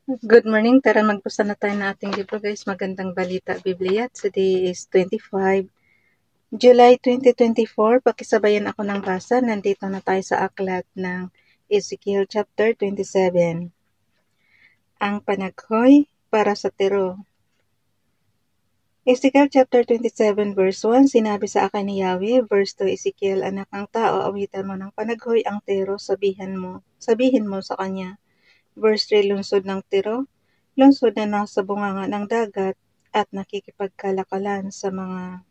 Good morning. Tara magbasa na tayo ng ating libro guys. Magandang balita, Biblia. Today is 25 July 2024. Pakisabayan ako ng basa. Nandito na tayo sa aklat ng Ezekiel chapter 27. Ang panaghoy para sa tiro. Ezekiel chapter 27 verse 1, sinabi sa akin ni Yahweh, verse 2, Ezekiel, anak ng tao, awitan mo ng panaghoy ang tiro, sabihin mo sa kanya. Verse 3, lungsod ng tiro, lungsod na nasa bunganga ng dagat at nakikipagkalakalan sa mga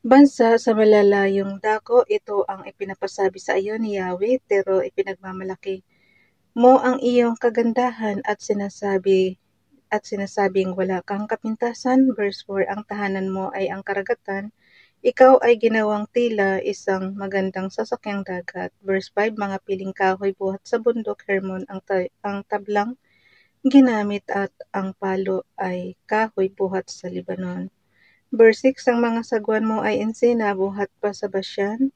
bansa sa malalayong dako. Ito ang ipinapasabi sa iyo ni Yahweh, pero ipinagmamalaki mo ang iyong kagandahan at sinasabing wala kang kapintasan. Verse 4, ang tahanan mo ay ang karagatan. Ikaw ay ginawang tila isang magandang sasakyang dagat. Verse 5, mga piling kahoy buhat sa bundok Hermon, ang tablang ginamit at ang palo ay kahoy buhat sa Libanon. Verse 6, ang mga sagwan mo ay ensena buhat pa sa Bashan,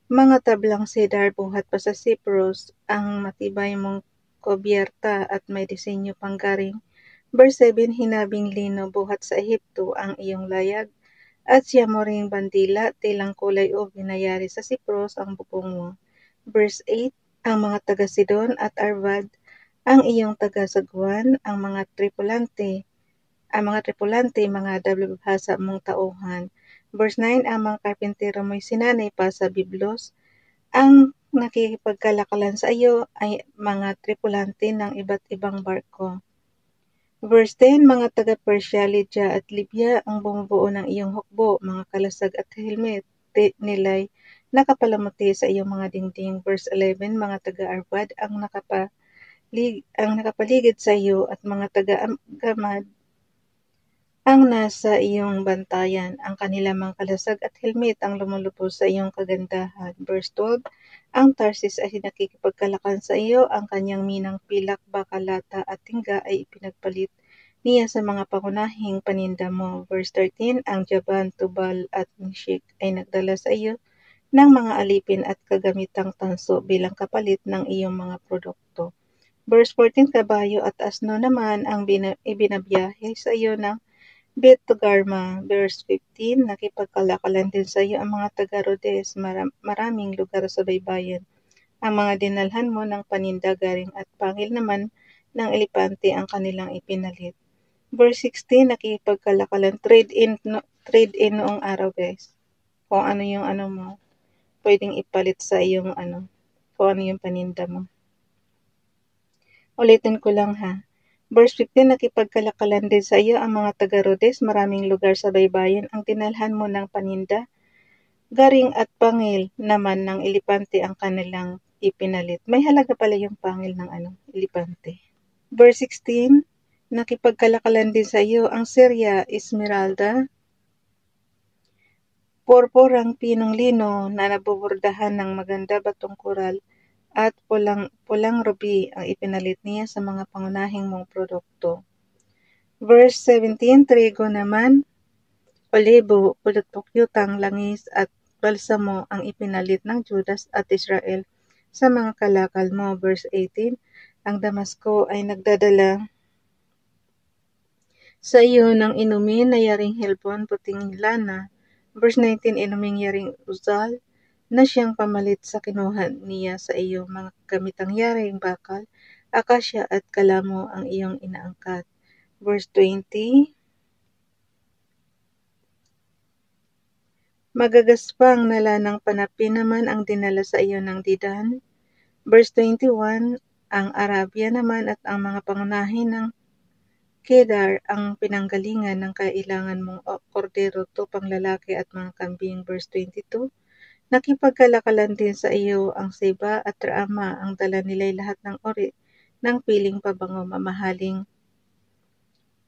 mga tablang cedar buhat pa sa Cyprus, ang matibay mong kobyerta at may disenyo pang garing. Verse 7, hinabing lino buhat sa Ehipto ang iyong layag, at siya mo ring bandila, tilang kulay o binayari sa Cyprus ang bubong mo. Verse 8, ang mga taga-Sidon at Arvad, ang iyong taga-sagwan, ang mga tripulante, mga dalubhasa mong tauhan. Verse 9, ang mga karpintero mo'y sinanay pa sa Biblos, ang nakikipagkalakalan sa iyo ay mga tripulante ng iba't ibang barko. Verse 10, mga taga-Persya, Lydia at Libya ang bumubuo ng iyong hukbo, mga kalasag at helmet nila'y nakapalamuti sa iyong mga dingding. Verse 11, mga taga-Arvad ang nakapaligid sa iyo at mga taga-Gamad ang nasa iyong bantayan. Ang kanilang mga kalasag at helmet ang lumulubos sa iyong kagandahan. Verse 12, ang Tarsis ay nakikipagkalakan sa iyo, ang kanyang minang pilak, bakalata at tingga ay ipinagpalit niya sa mga pangunahing paninda mo. Verse 13, ang Javan, Tubal at Meshek ay nagdala sa iyo ng mga alipin at kagamitang tanso bilang kapalit ng iyong mga produkto. Verse 14, kabayo at asno naman ang ibinabiyahe sa iyo ng Bet-Togarma. Verse 15, nakipagkalakalan din sa iyo ang mga taga-Rhodes, maraming lugar sa baybayin. Ang mga dinalhan mo ng paninda garing at pangil naman ng elepante ang kanilang ipinalit. Verse 16, nakipagkalakalan, trade in noong araw guys. Kung ano yung mo, pwedeng ipalit sa iyong kung ano yung paninda mo. Ulitin ko lang ha. Verse 15, nakipagkalakalan din sa iyo ang mga taga-Rhodes, maraming lugar sa baybayin, ang dinalhan mo ng paninda. Garing at pangil naman ng elepante ang kanilang ipinalit. May halaga pala yung pangil ng elepante. Verse 16, nakipagkalakalan din sa iyo ang Syria, Esmeralda, purpurang pinong lino na nabubordahan ng maganda batong koral, at pulang ruby ang ipinalit niya sa mga pangunahing mong produkto. Verse 17, trigo naman, olibo, pulot-pukyutang, langis at balsamo ang ipinalit ng Judas at Israel sa mga kalakal mo. Verse 18, ang Damasco ay nagdadala sa iyo ng inumin na yaring helbon, puting lana. Verse 19, inuming yaring uzal na siyang pamalit sa kinuha niya sa iyo, mga gamitang yaring bakal, akasya at kalamo ang iyong inaangkat. Verse 20, magagaspang na lanang panapi naman ang dinala sa iyo ng Didan. Verse 21, ang Arabia naman at ang mga pangunahin ng Kedar ang pinanggalingan ng kailangan mong kordero, tupang lalaki at mga kambing. Verse 22, nakipagkalakalan din sa iyo ang Seba at Raama, ang dala nila'y lahat ng ori ng piling pabango, mamahaling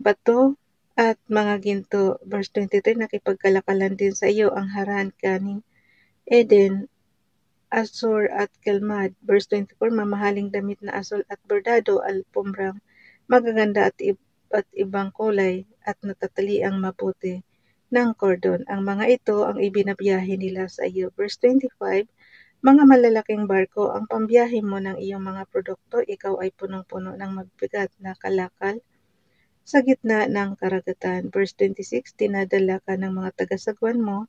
bato at mga ginto. Verse 23, nakipagkalakalan din sa iyo ang Haran, Kanin, Eden, Asur at Kelmad. Verse 24, mamahaling damit na asol at bordado, alpombrang magaganda at ibang kulay at natataliang maputi ng kordon. Ang mga ito ang ibinabiyahe nila sa iyo. Verse 25, mga malalaking barko ang pambiyahe mo ng iyong mga produkto, ikaw ay punong-puno ng mabigat na kalakal sa gitna ng karagatan. Verse 26, dinadala ka ng mga taga-sagwan mo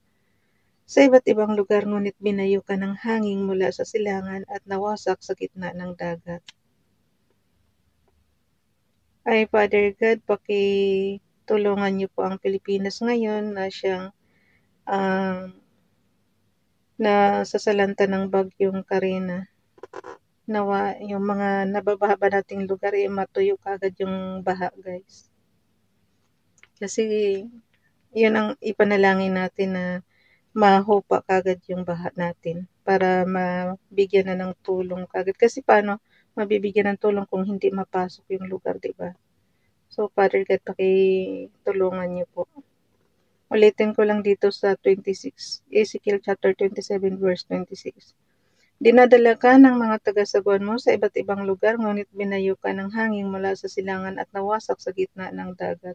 sa iba't ibang lugar, ngunit binayo ka ng hangin mula sa silangan at nawasak sa gitna ng dagat. Ay, Father God, pakitulungan niyo po ang Pilipinas ngayon na siyang nasasalanta ng bagyong Karina. Nawa yung mga nababaha ba nating lugar matuyo kagad yung baha, guys. Kasi yun ang ipanalangin natin na mahupa kagad yung baha natin para mabigyan na ng tulong kagad. Kasi paano mabibigyan ng tulong kung hindi mapasok yung lugar, diba? So, Father God, pakitulungan niyo po. Ulitin ko lang dito sa 26, Ezekiel chapter 27 verse 26. Dinadala ka ng mga taga-sagwan mo sa iba't ibang lugar, ngunit binayo ka ng hangin mula sa silangan at nawasak sa gitna ng dagat.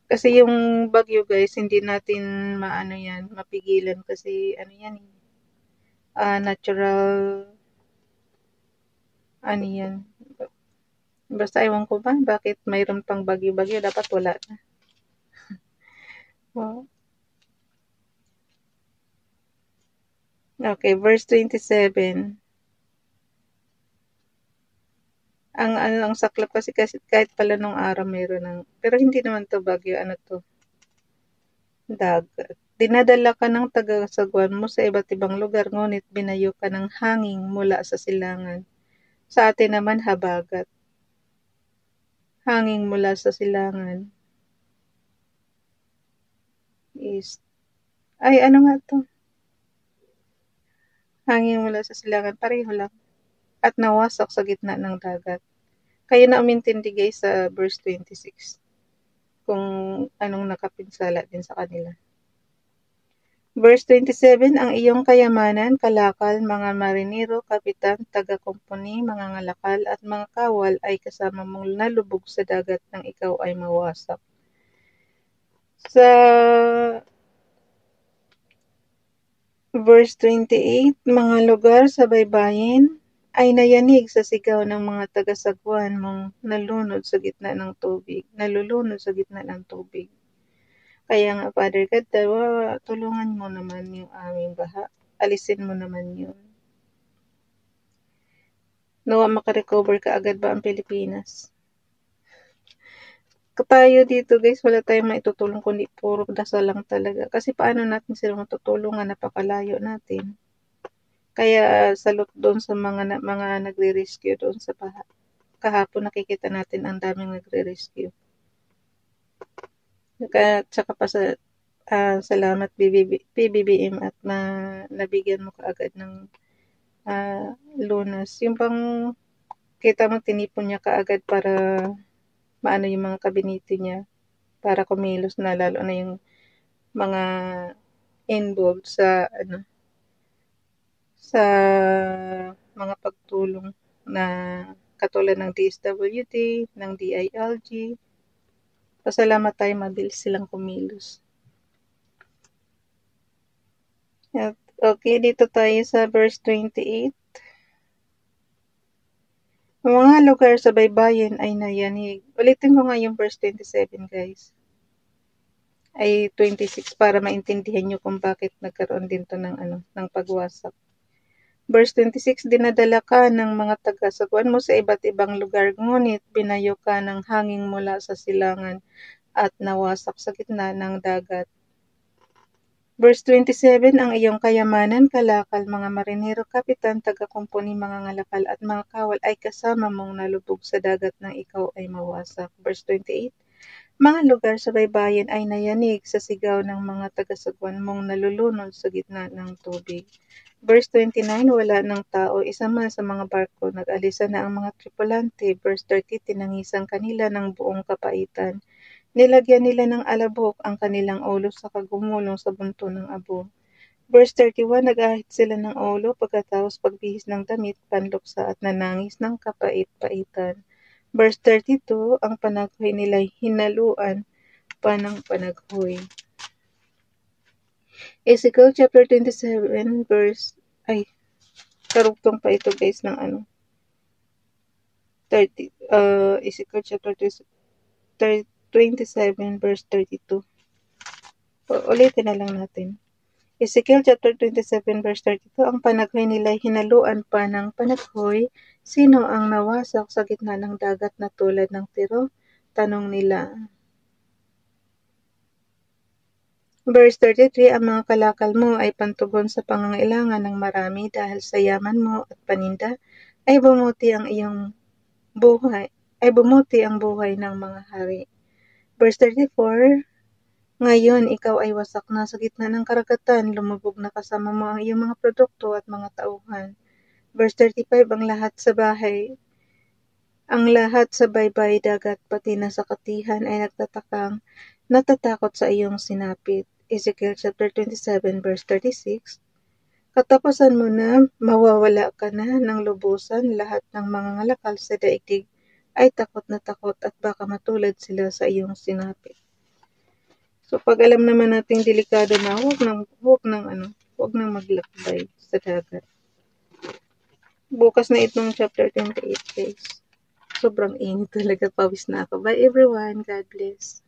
Kasi yung bagyo, guys, hindi natin mapigilan kasi natural, yan. Basta ewan ko ba, bakit mayroon pang bagyo-bagyo, dapat wala na. Wow. Okay, verse 27. Ang saklap kasi kahit pala nung araw mayroon ng, pero hindi naman to bagyo, dagat. Dinadala ka ng taga-sagwan mo sa iba't ibang lugar, ngunit binayo ka ng hangin mula sa silangan. Sa atin naman, habagat. Hangin mula sa silangan is, ano nga to? Hangin mula sa silangan, pareho lang. At nawasak sa gitna ng dagat. Kayo na umintindi, guys, sa verse 26. Kung anong nakapinsala din sa kanila. Verse 27, ang iyong kayamanan, kalakal, mga marinero, kapitan, taga-kumpuni, mga ngalakal, at mga kawal ay kasama mong nalubog sa dagat nang ikaw ay mawasak. Sa verse 28, mga lugar sa baybayin ay nayanig sa sigaw ng mga taga-sagwan mong nalulunod sa gitna ng tubig. Kaya nga, Father God, tulungan mo naman yung aming baha. Alisin mo naman yun. Nawa makarecover ka agad ba ang Pilipinas? Tayo dito, guys, wala tayong maitutulong kundi puro dasal lang talaga. Kasi paano natin sila matutulungan, napakalayo natin. Kaya salute doon sa mga nagre-rescue doon sa baha. Kahapon nakikita natin ang daming nagre-rescue. Tsaka pa sa salamat PBBM at nabigyan mo kaagad ng lunas. Yung pang kita mo tinipon niya kaagad para maano yung mga kabinete niya para kumilos na, lalo na yung mga involved sa mga pagtulong na katulad ng DSWD, ng DILG. Pasalamat tayo, mabilis silang kumilos. Okay, dito tayo sa verse 28. Ang mga lugar sa baybayin ay nayanig. Ulitin ko nga yung verse 27, guys. Ay 26 para maintindihan nyo kung bakit nagkaroon din to ng pagwasak. Verse 26, dinadala ka ng mga taga-sagwan mo sa iba't ibang lugar, ngunit binayo ka ng hangin mula sa silangan at nawasak sa gitna ng dagat. Verse 27, ang iyong kayamanan, kalakal, mga marinero, kapitan, taga-kumpuni, mga ngalakal, at mga kawal ay kasama mong nalubog sa dagat nang ikaw ay mawasak. Verse 28, mga lugar sa baybayin ay nayanig sa sigaw ng mga taga-sagwan mong nalulunod sa gitna ng tubig. Verse 29, wala ng tao, isa man sa mga barko, nag-alisa na ang mga tripulante. Verse 30, tinangisan kanila ng buong kapaitan. Nilagyan nila ng alabok ang kanilang ulo sa kagumulong sa bunto ng abo. Verse 31, nag-ahit sila ng ulo pagkatapos pagbihis ng damit, panluksa at nanangis ng kapait-paitan. Verse 32, ang panaghoy nila hinaluan pa ng panaghoy. Ezekiel chapter 27 verse Ay, karugtong pa ito guys ng ano. 30, Ezekiel chapter 27 verse 32. Ulitin na lang natin. Ezekiel chapter 27 verse 32, ang panaghoy nila hinaluan pa ng panaghoy. Sino ang nawasak sa gitna ng dagat na tulad ng Tiro? Tanong nila. Verse 33, ang mga kalakal mo ay pantugon sa pangangailangan ng marami dahil sa yaman mo at paninda ay bumuti ang buhay ng mga hari. Verse 34, ngayon ikaw ay wasak na sa gitna ng karagatan, lumubog na kasama mo ang iyong mga produkto at mga tauhan. Verse 35, ang lahat sa baybay dagat pati na sa katihan ay natatakot sa iyong sinapit. Ezekiel chapter 27 verse 36, katapusan mo na, mawawala ka na ng lubusan, lahat ng mga ngalakal sa daigdig ay takot na takot at baka matulad sila sa iyong sinapit. So pag alam naman nating delikado na, huwag nang maglakbay sa dagat. Bukas na itong chapter 28 guys. Sobrang init talaga, pawis na ako. Bye everyone, God bless.